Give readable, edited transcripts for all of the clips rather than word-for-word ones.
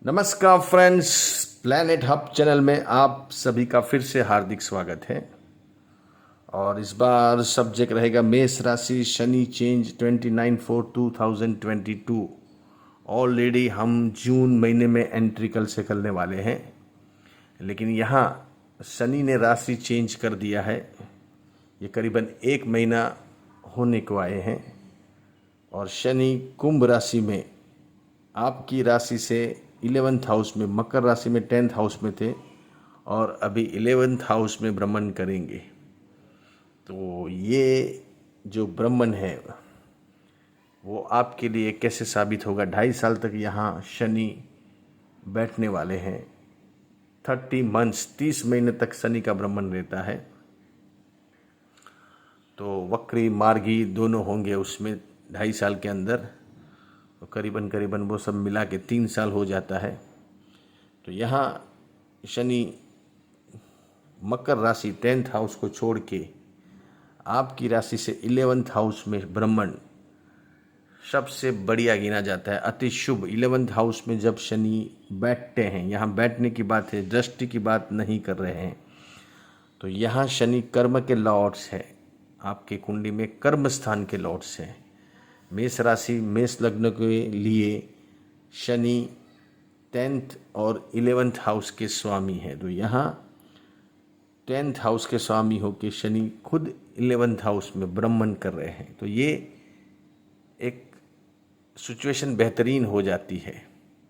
नमस्कार friends, planet hub channel में आप सभी का फिर से हार्दिक स्वागत है। और इस बार सब्जेक्ट रहेगा मेष राशि शनि चेंज 29/4/2022। ऑलरेडी हम जून महीने में एंट्री कल से करने वाले हैं, लेकिन यहाँ शनि ने राशि चेंज कर दिया है। ये करीबन एक महीना होने को आए हैं और शनि कुंभ राशि में आपकी राशि से 11th हाउस में, मकर राशि में 10th हाउस में थे और अभी 11th हाउस में भ्रमण करेंगे। तो ये जो भ्रमण है वो आपके लिए कैसे साबित होगा। 2.5 साल तक यहाँ शनि बैठने वाले हैं। 30 मंथ्स, 30 महीने तक शनि का भ्रमण रहता है। तो वक्री मार्गी दोनों होंगे उसमें 2.5 साल के अंदर। तो करीबन वो सब मिला के 3 साल हो जाता है। तो यहाँ शनि मकर राशि 10th हाउस को छोड़ के आपकी राशि से 11th हाउस में भ्रमण सबसे बढ़िया गिना जाता है, अति शुभ। 11th हाउस में जब शनि बैठते हैं, यहाँ बैठने की बात है, दृष्टि की बात नहीं कर रहे हैं। तो यहाँ शनि कर्म के लॉर्ड्स है, आपके कुंडली में कर्म स्थान के लॉर्ड्स हैं। मेष राशि मेष लग्न के लिए शनि 10th और 11th हाउस के स्वामी है। तो यहाँ 10th हाउस के स्वामी होके शनि खुद 11th हाउस में भ्रमण कर रहे हैं। तो ये एक सिचुएशन बेहतरीन हो जाती है,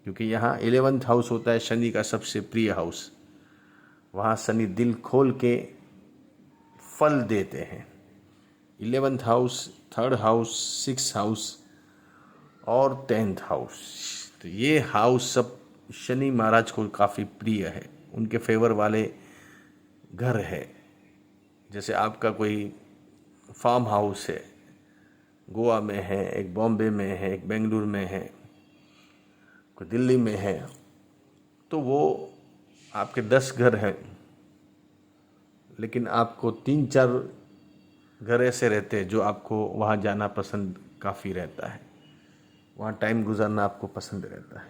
क्योंकि यहाँ 11th हाउस होता है शनि का सबसे प्रिय हाउस। वहाँ शनि दिल खोल के फल देते हैं। 11th house, 3rd house, 6th house और 10th हाउस, तो ये हाउस सब शनि महाराज को काफ़ी प्रिय है, उनके फेवर वाले घर है। जैसे आपका कोई फार्म हाउस है, गोवा में है, एक बॉम्बे में है, एक बेंगलुरु में है, कोई दिल्ली में है, तो वो आपके 10 घर हैं, लेकिन आपको 3-4 घर ऐसे रहते हैं जो आपको वहाँ जाना पसंद काफ़ी रहता है, वहाँ टाइम गुजारना आपको पसंद रहता है।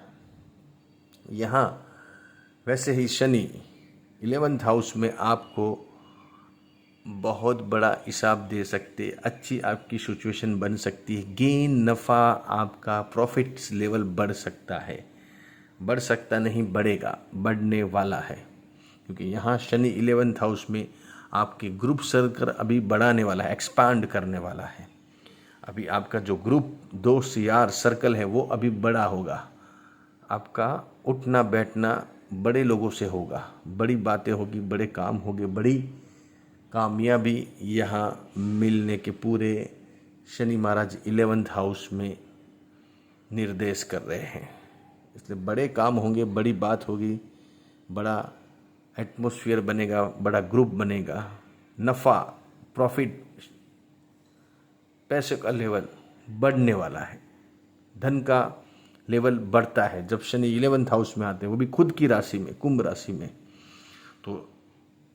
यहाँ वैसे ही शनि 11th हाउस में आपको बहुत बड़ा हिसाब दे सकते, अच्छी आपकी सिचुएशन बन सकती है, गेन नफ़ा आपका प्रॉफिट्स लेवल बढ़ सकता है, बढ़ सकता नहीं बढ़ेगा, बढ़ने वाला है। क्योंकि यहाँ शनि 11th हाउस में आपके ग्रुप सर्कल अभी बढ़ाने वाला है, एक्सपांड करने वाला है। अभी आपका जो ग्रुप दोस्त यार सर्कल है वो अभी बड़ा होगा। आपका उठना बैठना बड़े लोगों से होगा, बड़ी बातें होगी, बड़े काम होंगे, बड़ी कामयाबी यहाँ मिलने के पूरे शनि महाराज 11th हाउस में निर्देश कर रहे हैं। इसलिए बड़े काम होंगे, बड़ी बात होगी, बड़ा एटमॉस्फेयर बनेगा, बड़ा ग्रुप बनेगा, नफ़ा प्रॉफिट पैसे का लेवल बढ़ने वाला है, धन का लेवल बढ़ता है जब शनि 11th हाउस में आते हैं, वो भी खुद की राशि में, कुंभ राशि में। तो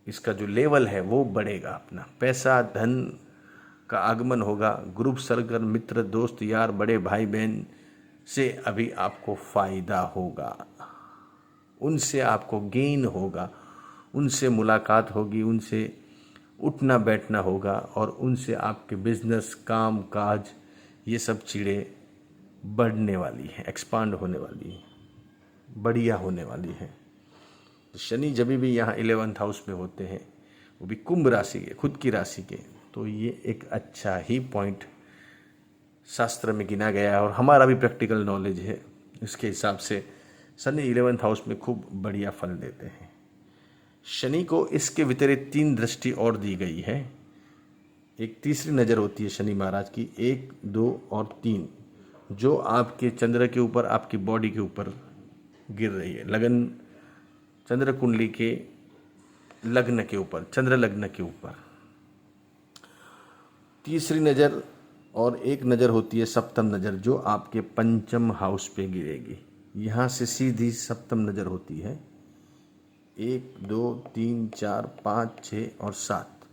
इसका जो लेवल है वो बढ़ेगा, अपना पैसा धन का आगमन होगा, ग्रुप सर्कल मित्र दोस्त यार बड़े भाई बहन से अभी आपको फ़ायदा होगा, उनसे आपको गेन होगा, उनसे मुलाकात होगी, उनसे उठना बैठना होगा और उनसे आपके बिजनेस काम काज ये सब चीज़ें बढ़ने वाली है, एक्सपांड होने वाली है, बढ़िया होने वाली है। शनि जब भी यहाँ 11th हाउस में होते हैं, वो भी कुंभ राशि के, खुद की राशि के, तो ये एक अच्छा ही पॉइंट शास्त्र में गिना गया है और हमारा भी प्रैक्टिकल नॉलेज है, इसके हिसाब से शनि 11th हाउस में खूब बढ़िया फल देते हैं। शनि को इसके विपरीत 3 दृष्टि और दी गई है। एक तीसरी नज़र होती है शनि महाराज की, 1, 2 और 3, जो आपके चंद्र के ऊपर, आपकी बॉडी के ऊपर गिर रही है, लगन चंद्र कुंडली के लग्न के ऊपर, चंद्र लग्न के ऊपर। तीसरी नज़र और एक नज़र होती है सप्तम नज़र, जो आपके पंचम हाउस पे गिरेगी। यहाँ से सीधी सप्तम नज़र होती है, 1, 2, 3, 4, 5, 6 और 7,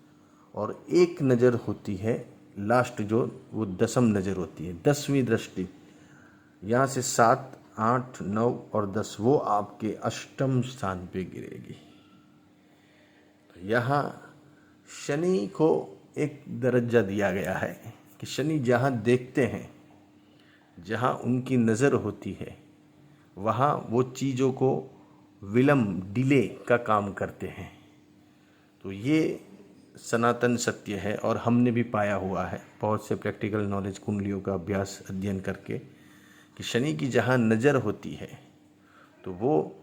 और एक नज़र होती है लास्ट, जो वो 10वीं नज़र होती है, 10वीं दृष्टि। यहाँ से 7 8, 9 और 10 वो आपके अष्टम स्थान पे गिरेगी। तो यहाँ शनि को एक दर्जा दिया गया है कि शनि जहाँ देखते हैं, जहाँ उनकी नज़र होती है, वहाँ वो चीज़ों को विलम्ब, डिले का काम करते हैं। तो ये सनातन सत्य है और हमने भी पाया हुआ है बहुत से प्रैक्टिकल नॉलेज कुंडलियों का अभ्यास अध्ययन करके कि शनि की जहाँ नज़र होती है तो वो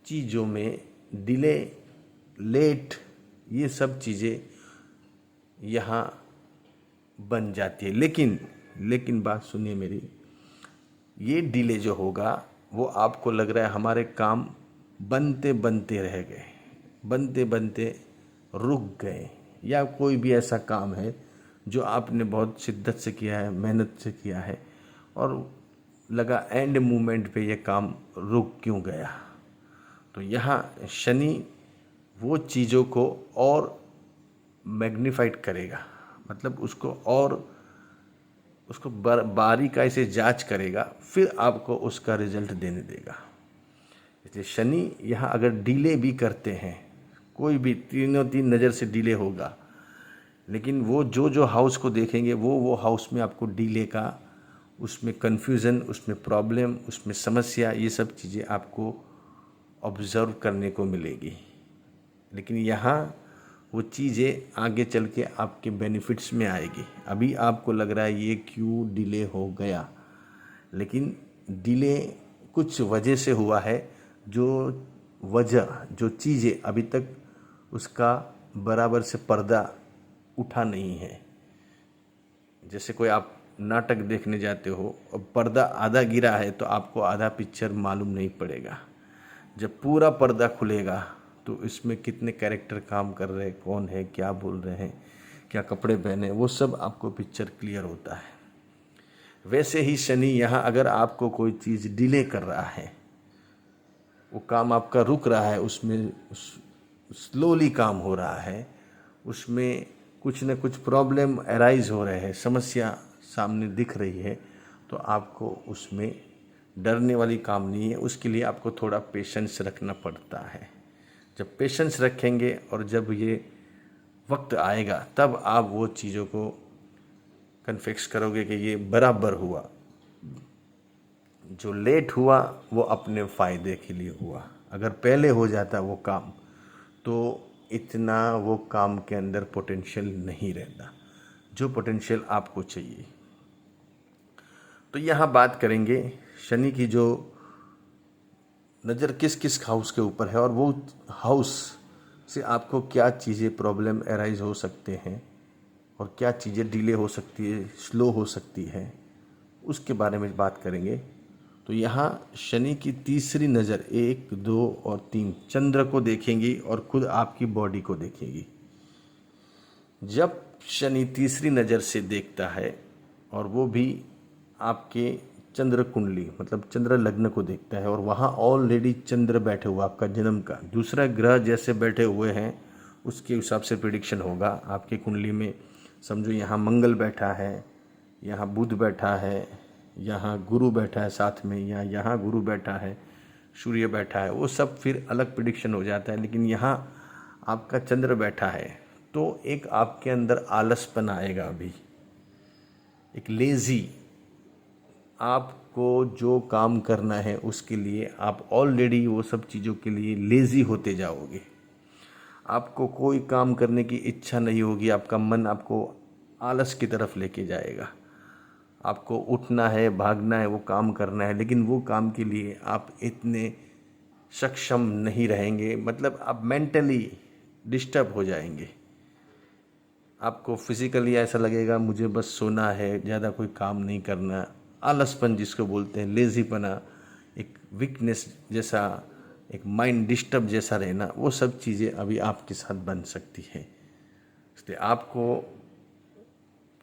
चीज़ों में डिले, लेट, ये सब चीज़ें यहाँ बन जाती है। लेकिन बात सुनिए मेरी, ये डिले जो होगा वो आपको लग रहा है हमारे काम बनते बनते रह गए, बनते बनते रुक गए, या कोई भी ऐसा काम है जो आपने बहुत शिद्दत से किया है, मेहनत से किया है और लगा एंड मोमेंट पे ये काम रुक क्यों गया। तो यहाँ शनि वो चीज़ों को और मैग्नीफाइड करेगा, मतलब उसको बारीकाई से जांच करेगा, फिर आपको उसका रिजल्ट देने देगा। इसलिए शनि यहाँ अगर डिले भी करते हैं, कोई भी तीन नज़र से डिले होगा, लेकिन वो जो हाउस को देखेंगे वो हाउस में आपको डिले का, उसमें कन्फ्यूज़न, उसमें प्रॉब्लम, उसमें समस्या, ये सब चीज़ें आपको ऑब्ज़र्व करने को मिलेगी। लेकिन यहाँ वो चीज़ें आगे चल के आपके बेनिफिट्स में आएगी। अभी आपको लग रहा है ये क्यों डिले हो गया, लेकिन डिले कुछ वजह से हुआ है, जो चीज़ें अभी तक उसका बराबर से पर्दा उठा नहीं है। जैसे कोई आप नाटक देखने जाते हो और पर्दा आधा गिरा है तो आपको आधा पिक्चर मालूम नहीं पड़ेगा। जब पूरा पर्दा खुलेगा तो इसमें कितने कैरेक्टर काम कर रहे हैं, कौन है, क्या बोल रहे हैं, क्या कपड़े पहने, वो सब आपको पिक्चर क्लियर होता है। वैसे ही शनि यहाँ अगर आपको कोई चीज़ डिले कर रहा है, वो काम आपका रुक रहा है, उसमें स्लोली काम हो रहा है, उसमें कुछ न कुछ प्रॉब्लम अराइज हो रहे हैं, समस्या सामने दिख रही है, तो आपको उसमें डरने वाली काम नहीं है। उसके लिए आपको थोड़ा पेशेंस रखना पड़ता है। जब पेशेंस रखेंगे और जब ये वक्त आएगा तब आप वो चीज़ों को कन्फिक्स करोगे कि ये बराबर हुआ। जो लेट हुआ वो अपने फ़ायदे के लिए हुआ। अगर पहले हो जाता वो काम तो इतना वो काम के अंदर पोटेंशियल नहीं रहता, जो पोटेंशियल आपको चाहिए। तो यहाँ बात करेंगे शनि की जो नज़र किस किस हाउस के ऊपर है और वो हाउस से आपको क्या चीज़ें प्रॉब्लम अराइज हो सकते हैं और क्या चीज़ें डिले हो सकती है, स्लो हो सकती है, उसके बारे में बात करेंगे। तो यहाँ शनि की तीसरी नज़र 1, 2 और 3 चंद्र को देखेंगी और खुद आपकी बॉडी को देखेगी। जब शनि तीसरी नज़र से देखता है और वो भी आपके चंद्र कुंडली मतलब चंद्र लग्न को देखता है और वहाँ ऑलरेडी चंद्र बैठे हुआ, आपका जन्म का दूसरा ग्रह जैसे बैठे हुए हैं उसके हिसाब से प्रिडिक्शन होगा आपकी कुंडली में। समझो यहाँ मंगल बैठा है, यहाँ बुध बैठा है, यहाँ गुरु बैठा है साथ में, या यहाँ गुरु बैठा है, सूर्य बैठा है, वो सब फिर अलग प्रिडिक्शन हो जाता है। लेकिन यहाँ आपका चंद्र बैठा है तो एक आपके अंदर आलसपन आएगा, अभी एक लेज़ी, आपको जो काम करना है उसके लिए आप ऑलरेडी वो सब चीज़ों के लिए लेज़ी होते जाओगे। आपको कोई काम करने की इच्छा नहीं होगी, आपका मन आपको आलस की तरफ लेके जाएगा। आपको उठना है, भागना है, वो काम करना है, लेकिन वो काम के लिए आप इतने सक्षम नहीं रहेंगे, मतलब आप मेंटली डिस्टर्ब हो जाएंगे। आपको फिजिकली ऐसा लगेगा मुझे बस सोना है, ज़्यादा कोई काम नहीं करना। आलसपन जिसको बोलते हैं, लेज़ीपना, एक वीकनेस जैसा, एक माइंड डिस्टर्ब जैसा रहना, वो सब चीज़ें अभी आपके साथ बन सकती है। इसलिए आपको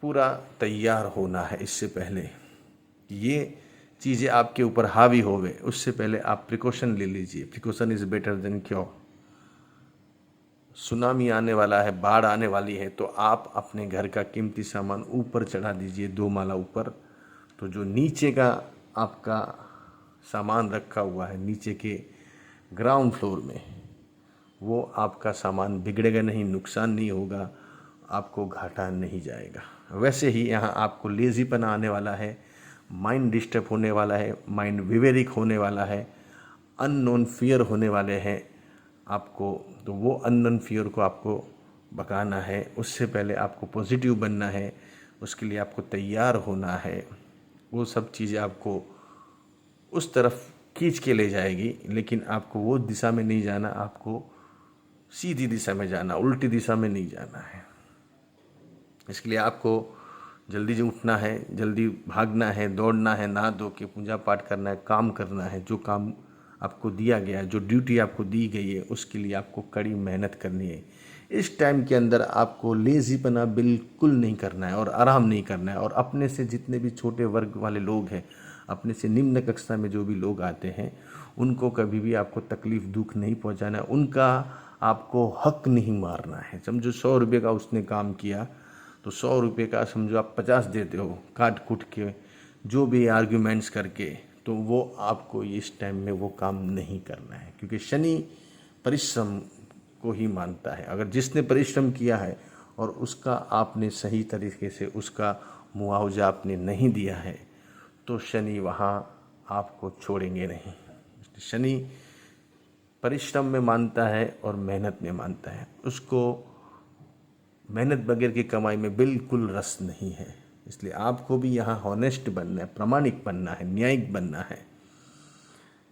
पूरा तैयार होना है इससे पहले ये चीज़ें आपके ऊपर हावी होवे, उससे पहले आप प्रिकॉशन ले लीजिए। Precaution is better than cure. Tsunami आने वाला है, बाढ़ आने वाली है, तो आप अपने घर का कीमती सामान ऊपर चढ़ा दीजिए 2 माला ऊपर, तो जो नीचे का आपका सामान रखा हुआ है नीचे के ग्राउंड फ्लोर में, वो आपका सामान बिगड़ेगा नहीं, नुकसान नहीं होगा, आपको घाटा नहीं जाएगा। वैसे ही यहाँ आपको लेज़ीपना आने वाला है, माइंड डिस्टर्ब होने वाला है, माइंड विवेरिक होने वाला है, अननोन फियर होने वाले हैं आपको। तो वो अननोन फियर को आपको भगाना है। उससे पहले आपको पॉजिटिव बनना है, उसके लिए आपको तैयार होना है। वो सब चीज़ें आपको उस तरफ खींच के ले जाएगी, लेकिन आपको वो दिशा में नहीं जाना, आपको सीधी दिशा में जाना, उल्टी दिशा में नहीं जाना है। इसके लिए आपको जल्दी जो उठना है, जल्दी भागना है, दौड़ना है, नहा धो के पूजा पाठ करना है, काम करना है। जो काम आपको दिया गया है, जो ड्यूटी आपको दी गई है, उसके लिए आपको कड़ी मेहनत करनी है। इस टाइम के अंदर आपको लेज़ीपना बिल्कुल नहीं करना है और आराम नहीं करना है। और अपने से जितने भी छोटे वर्ग वाले लोग हैं, अपने से निम्न कक्षा में जो भी लोग आते हैं, उनको कभी भी आपको तकलीफ दुख नहीं पहुंचाना है, उनका आपको हक नहीं मारना है। समझो 100 रुपये का उसने काम किया, तो 100 रुपये का समझो आप 50 देते हो काट कूट के, जो भी आर्ग्यूमेंट्स करके, तो वो आपको इस टाइम में वो काम नहीं करना है। क्योंकि शनि परिश्रम को ही मानता है। अगर जिसने परिश्रम किया है और उसका आपने सही तरीके से उसका मुआवजा आपने नहीं दिया है, तो शनि वहाँ आपको छोड़ेंगे नहीं। शनि परिश्रम में मानता है और मेहनत में मानता है। उसको मेहनत बगैर की कमाई में बिल्कुल रस नहीं है। इसलिए आपको भी यहाँ हॉनेस्ट बनना है, प्रामाणिक बनना है, न्यायिक बनना है।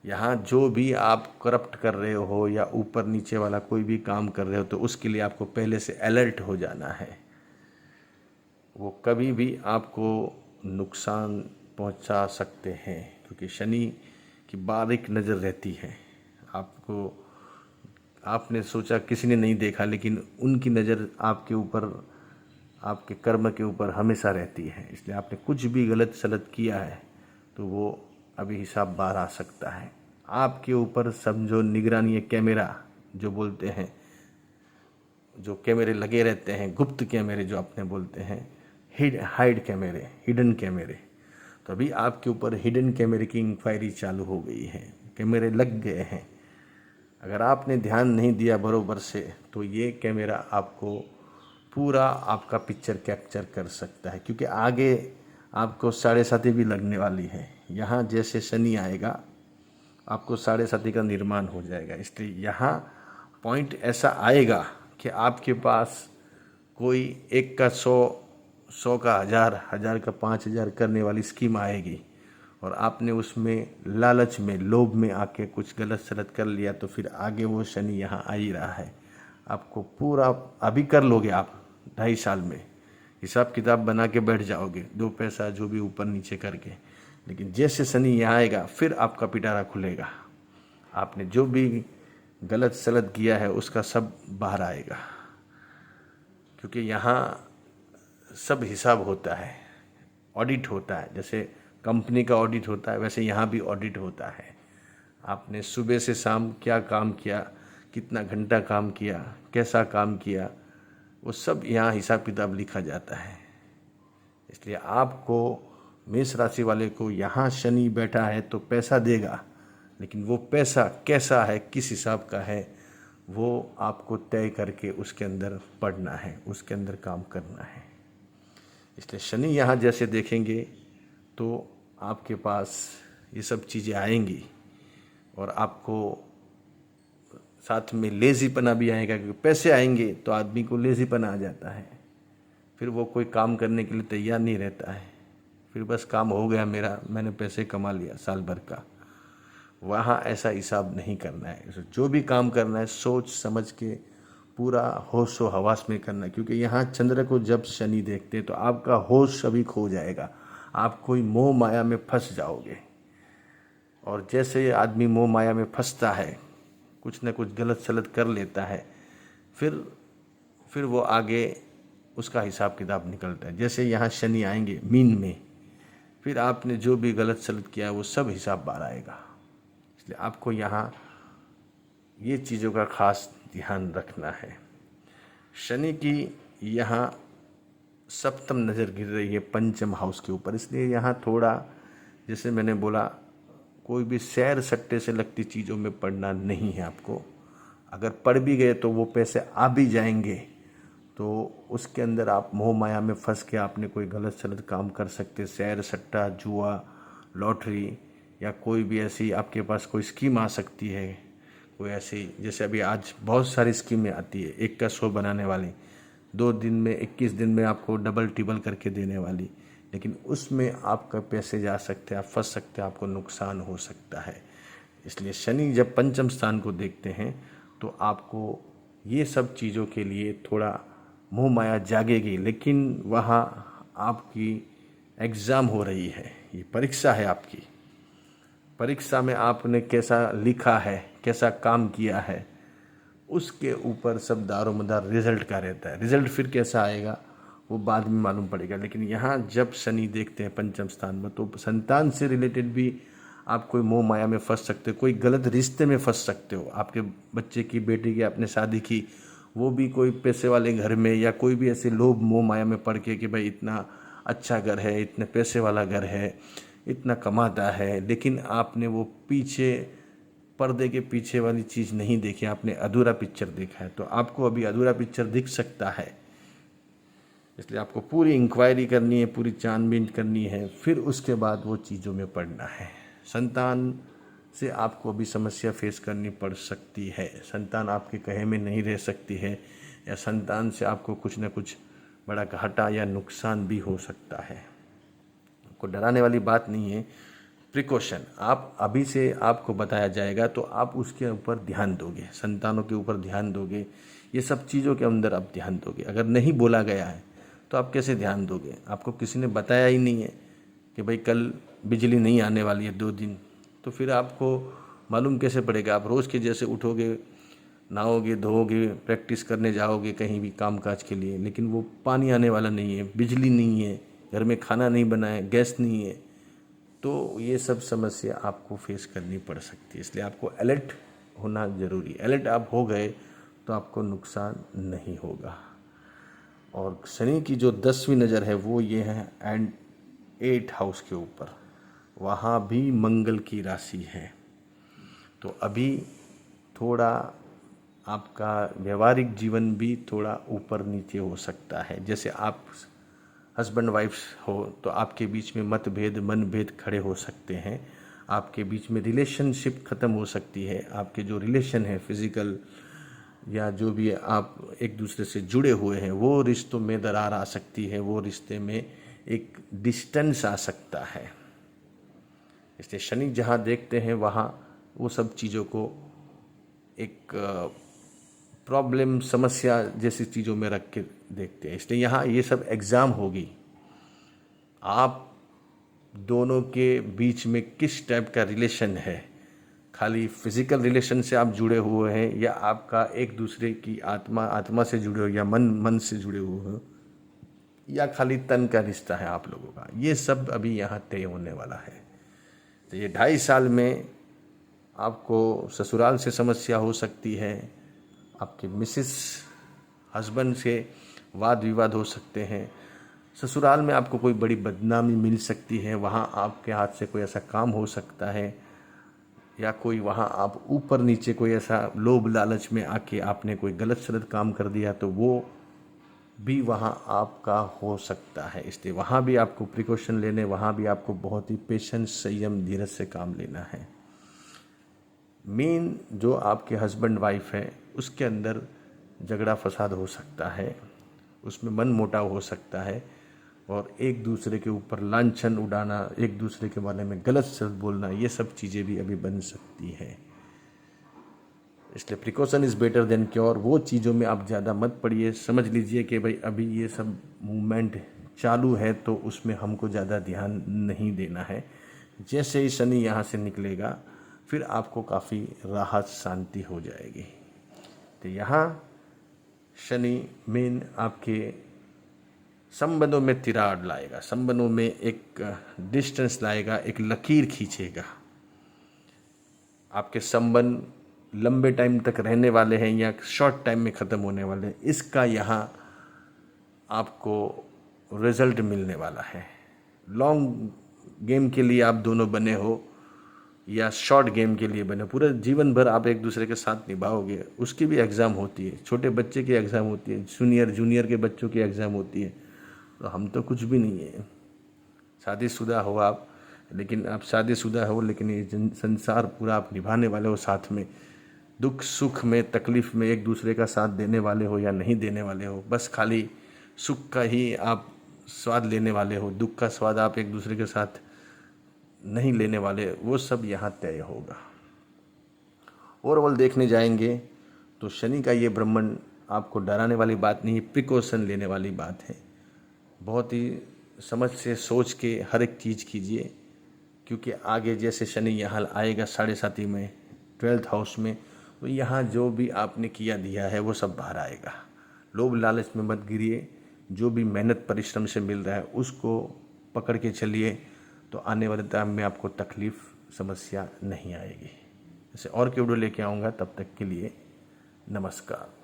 यहाँ जो भी आप करप्ट कर रहे हो या ऊपर नीचे वाला कोई भी काम कर रहे हो, तो उसके लिए आपको पहले से अलर्ट हो जाना है। वो कभी भी आपको नुकसान पहुंचा सकते हैं, क्योंकि शनि की बारीक नज़र रहती है। आपको आपने सोचा किसी ने नहीं देखा, लेकिन उनकी नज़र आपके ऊपर, आपके कर्म के ऊपर हमेशा रहती है। इसलिए आपने कुछ भी गलत सलत किया है तो वो अभी हिसाब बाहर आ सकता है। आपके ऊपर समझो निगरानी कैमरा जो बोलते हैं, जो कैमरे लगे रहते हैं, गुप्त कैमरे जो अपने बोलते हैं, हाइड कैमरे, हिडन कैमरे। तो अभी आपके ऊपर हिडन कैमरे की इंक्वायरी चालू हो गई है, कैमरे लग गए हैं। अगर आपने ध्यान नहीं दिया बरोबर से, तो ये कैमरा आपको पूरा आपका पिक्चर कैप्चर कर सकता है। क्योंकि आगे आपको 7.5 भी लगने वाली है। यहाँ जैसे शनि आएगा, आपको 7.5 का निर्माण हो जाएगा। इसलिए यहाँ पॉइंट ऐसा आएगा कि आपके पास कोई 1 का 100, 100 का 1000, 1000 का 5000 करने वाली स्कीम आएगी, और आपने उसमें लालच में, लोभ में आके कुछ गलत सलत कर लिया, तो फिर आगे वो शनि यहाँ आ ही रहा है। आपको पूरा अभी कर लोगे आप 2.5 साल में, हिसाब किताब बना के बैठ जाओगे, 2 पैसा जो भी ऊपर नीचे करके। लेकिन जैसे शनि यहाँ आएगा, फिर आपका पिटारा खुलेगा। आपने जो भी गलत सलत किया है उसका सब बाहर आएगा। क्योंकि यहाँ सब हिसाब होता है, ऑडिट होता है। जैसे कंपनी का ऑडिट होता है, वैसे यहाँ भी ऑडिट होता है। आपने सुबह से शाम क्या काम किया, कितना घंटा काम किया, कैसा काम किया, वो सब यहाँ हिसाब किताब लिखा जाता है। इसलिए आपको, मेष राशि वाले को, यहाँ शनि बैठा है तो पैसा देगा, लेकिन वो पैसा कैसा है, किस हिसाब का है, वो आपको तय करके उसके अंदर पढ़ना है, उसके अंदर काम करना है। इसलिए शनि यहाँ जैसे देखेंगे तो आपके पास ये सब चीज़ें आएंगी, और आपको साथ में लेज़ीपना भी आएगा। क्योंकि पैसे आएंगे तो आदमी को लेज़ीपना आ जाता है, फिर वो कोई काम करने के लिए तैयार नहीं रहता है। फिर बस काम हो गया मेरा, मैंने पैसे कमा लिया साल भर का। वहाँ ऐसा हिसाब नहीं करना है। जो भी काम करना है सोच समझ के, पूरा होश व हवास में करना है। क्योंकि यहाँ चंद्र को जब शनि देखते तो आपका होश सभी खो जाएगा, आप कोई मोह माया में फंस जाओगे। और जैसे आदमी मोह माया में फंसता है, कुछ न कुछ गलत सलत कर लेता है, फिर वो आगे उसका हिसाब किताब निकलता है। जैसे यहाँ शनि आएंगे मीन में, फिर आपने जो भी गलत सलत किया है वो सब हिसाब बाहर आएगा। इसलिए आपको यहाँ ये चीज़ों का खास ध्यान रखना है। शनि की यहाँ सप्तम नज़र गिर रही है पंचम हाउस के ऊपर, इसलिए यहाँ थोड़ा, जैसे मैंने बोला, कोई भी सैर सट्टे से लगती चीज़ों में पड़ना नहीं है आपको। अगर पड़ भी गए तो वो पैसे आ भी जाएंगे, तो उसके अंदर आप मोह माया में फंस के आपने कोई गलत सलत काम कर सकते। सैर सट्टा, जुआ, लॉटरी या कोई भी ऐसी आपके पास कोई स्कीम आ सकती है, कोई ऐसी, जैसे अभी आज बहुत सारी स्कीमें आती है, 1 का 100 बनाने वाली, 2 दिन में 21 दिन में आपको डबल टिबल करके देने वाली, लेकिन उसमें आपका पैसे जा सकते हैं, आप फंस सकते हैं, आपको नुकसान हो सकता है। इसलिए शनि जब पंचम स्थान को देखते हैं तो आपको ये सब चीज़ों के लिए थोड़ा मोह माया जागेगी, लेकिन वहाँ आपकी एग्ज़ाम हो रही है, ये परीक्षा है आपकी। परीक्षा में आपने कैसा लिखा है, कैसा काम किया है, उसके ऊपर सब दारोमदार रिजल्ट का रहता है। रिजल्ट फिर कैसा आएगा वो बाद में मालूम पड़ेगा। लेकिन यहाँ जब शनि देखते हैं पंचम स्थान में, तो संतान से रिलेटेड भी आप कोई मोह माया में फंस सकते हो, कोई गलत रिश्ते में फंस सकते हो। आपके बच्चे की, बेटी की आपने शादी की, वो भी कोई पैसे वाले घर में, या कोई भी ऐसे लोभ मोह माया में पड़ के कि भाई इतना अच्छा घर है, इतने पैसे वाला घर है, इतना कमाता है, लेकिन आपने वो पीछे, पर्दे के पीछे वाली चीज़ नहीं देखी, आपने अधूरा पिक्चर देखा है। तो आपको अभी अधूरा पिक्चर दिख सकता है, इसलिए आपको पूरी इंक्वायरी करनी है, पूरी छानबीन करनी है, फिर उसके बाद वो चीज़ों में पड़ना है। संतान से आपको अभी समस्या फेस करनी पड़ सकती है, संतान आपके कहे में नहीं रह सकती है, या संतान से आपको कुछ न कुछ बड़ा घाटा या नुकसान भी हो सकता है। आपको डराने वाली बात नहीं है, प्रिकॉशन आप अभी से आपको बताया जाएगा तो आप उसके ऊपर ध्यान दोगे, संतानों के ऊपर ध्यान दोगे, ये सब चीज़ों के अंदर आप ध्यान दोगे। अगर नहीं बोला गया है तो आप कैसे ध्यान दोगे? आपको किसी ने बताया ही नहीं है कि भाई कल बिजली नहीं आने वाली है 2 दिन, तो फिर आपको मालूम कैसे पड़ेगा? आप रोज़ के जैसे उठोगे, नहाओगे, धोओगे, प्रैक्टिस करने जाओगे कहीं भी काम काज के लिए, लेकिन वो पानी आने वाला नहीं है, बिजली नहीं है, घर में खाना नहीं बना है, गैस नहीं है, तो ये सब समस्या आपको फेस करनी पड़ सकती है। इसलिए आपको अलर्ट होना ज़रूरी है। अलर्ट आप हो गए तो आपको नुकसान नहीं होगा। और शनि की जो 10वीं नज़र है वो ये है एंड 8 हाउस के ऊपर, वहाँ भी मंगल की राशि है। तो अभी थोड़ा आपका व्यवहारिक जीवन भी थोड़ा ऊपर नीचे हो सकता है। जैसे आप हस्बैंड वाइफ हो तो आपके बीच में मतभेद, मनभेद खड़े हो सकते हैं, आपके बीच में रिलेशनशिप ख़त्म हो सकती है, आपके जो रिलेशन है फिज़िकल या जो भी आप एक दूसरे से जुड़े हुए हैं वो रिश्तों में दरार आ सकती है, वो रिश्ते में एक डिस्टेंस आ सकता है। इसलिए शनि जहाँ देखते हैं वहाँ वो सब चीज़ों को एक प्रॉब्लम, समस्या जैसी चीज़ों में रख के देखते हैं। इसलिए यहाँ ये सब एग्ज़ाम होगी, आप दोनों के बीच में किस टाइप का रिलेशन है। खाली फिजिकल रिलेशन से आप जुड़े हुए हैं, या आपका एक दूसरे की आत्मा से जुड़े हो, या मन से जुड़े हुए हो, या खाली तन का रिश्ता है आप लोगों का, ये सब अभी यहाँ तय होने वाला है। तो ये 2.5 साल में आपको ससुराल से समस्या हो सकती है, आपके मिसेस हस्बैंड से वाद विवाद हो सकते हैं, ससुराल में आपको कोई बड़ी बदनामी मिल सकती है, वहाँ आपके हाथ से कोई ऐसा काम हो सकता है, या कोई वहाँ आप ऊपर नीचे कोई ऐसा लोभ लालच में आके आपने कोई गलत सलत काम कर दिया तो वो भी वहाँ आपका हो सकता है। इसलिए वहाँ भी आपको प्रिकॉशन लेने, वहाँ भी आपको बहुत ही पेशेंस, संयम, धीरज से काम लेना है। मेन जो आपके हस्बैंड वाइफ है उसके अंदर झगड़ा फसाद हो सकता है, उसमें मन मुटाव हो सकता है, और एक दूसरे के ऊपर लांछन उड़ाना, एक दूसरे के बारे में गलत शब्द बोलना, ये सब चीज़ें भी अभी बन सकती है। इसलिए precaution is better than cure. वो चीज़ों में आप ज़्यादा मत पड़िए, समझ लीजिए कि भाई अभी ये सब मूवमेंट चालू है तो उसमें हमको ज़्यादा ध्यान नहीं देना है। जैसे ही शनि यहाँ से निकलेगा फिर आपको काफ़ी राहत शांति हो जाएगी। तो यहाँ शनि मेन आपके संबंधों में तिराड़ लाएगा, संबंधों में एक डिस्टेंस लाएगा, एक लकीर खींचेगा। आपके संबंध लंबे टाइम तक रहने वाले हैं या शॉर्ट टाइम में ख़त्म होने वाले हैं, इसका यहाँ आपको रिजल्ट मिलने वाला है। लॉन्ग गेम के लिए आप दोनों बने हो या शॉर्ट गेम के लिए बने। पूरा जीवन भर आप एक दूसरे के साथ निभाओगे, उसकी भी एग्ज़ाम होती है। छोटे बच्चे की एग्ज़ाम होती है, सीनियर जूनियर के बच्चों की एग्ज़ाम होती है। तो हम तो कुछ भी नहीं है। शादीशुदा हो आप, लेकिन आप शादीशुदा हो लेकिन ये संसार पूरा आप निभाने वाले हो साथ में। दुख सुख में तकलीफ़ में एक दूसरे का साथ देने वाले हो या नहीं देने वाले हो, बस खाली सुख का ही आप स्वाद लेने वाले हो, दुख का स्वाद आप एक दूसरे के साथ नहीं लेने वाले, वो सब यहाँ तय होगा। ओवरऑल देखने जाएंगे तो शनि का ये ब्रह्मंड आपको डराने वाली बात नहीं है, प्रिकॉशन लेने वाली बात है। बहुत ही समझ से सोच के हर एक चीज़ कीजिए, क्योंकि आगे जैसे शनि यहाँ आएगा 7.5 में 12th हाउस में, तो यहाँ जो भी आपने किया दिया है वो सब बाहर आएगा। लोभ लालच में मत गिरिए, जो भी मेहनत परिश्रम से मिल रहा है उसको पकड़ के चलिए, तो आने वाले टाइम में आपको तकलीफ़ समस्या नहीं आएगी। जैसे और के वीडियो लेके आऊँगा, तब तक के लिए नमस्कार।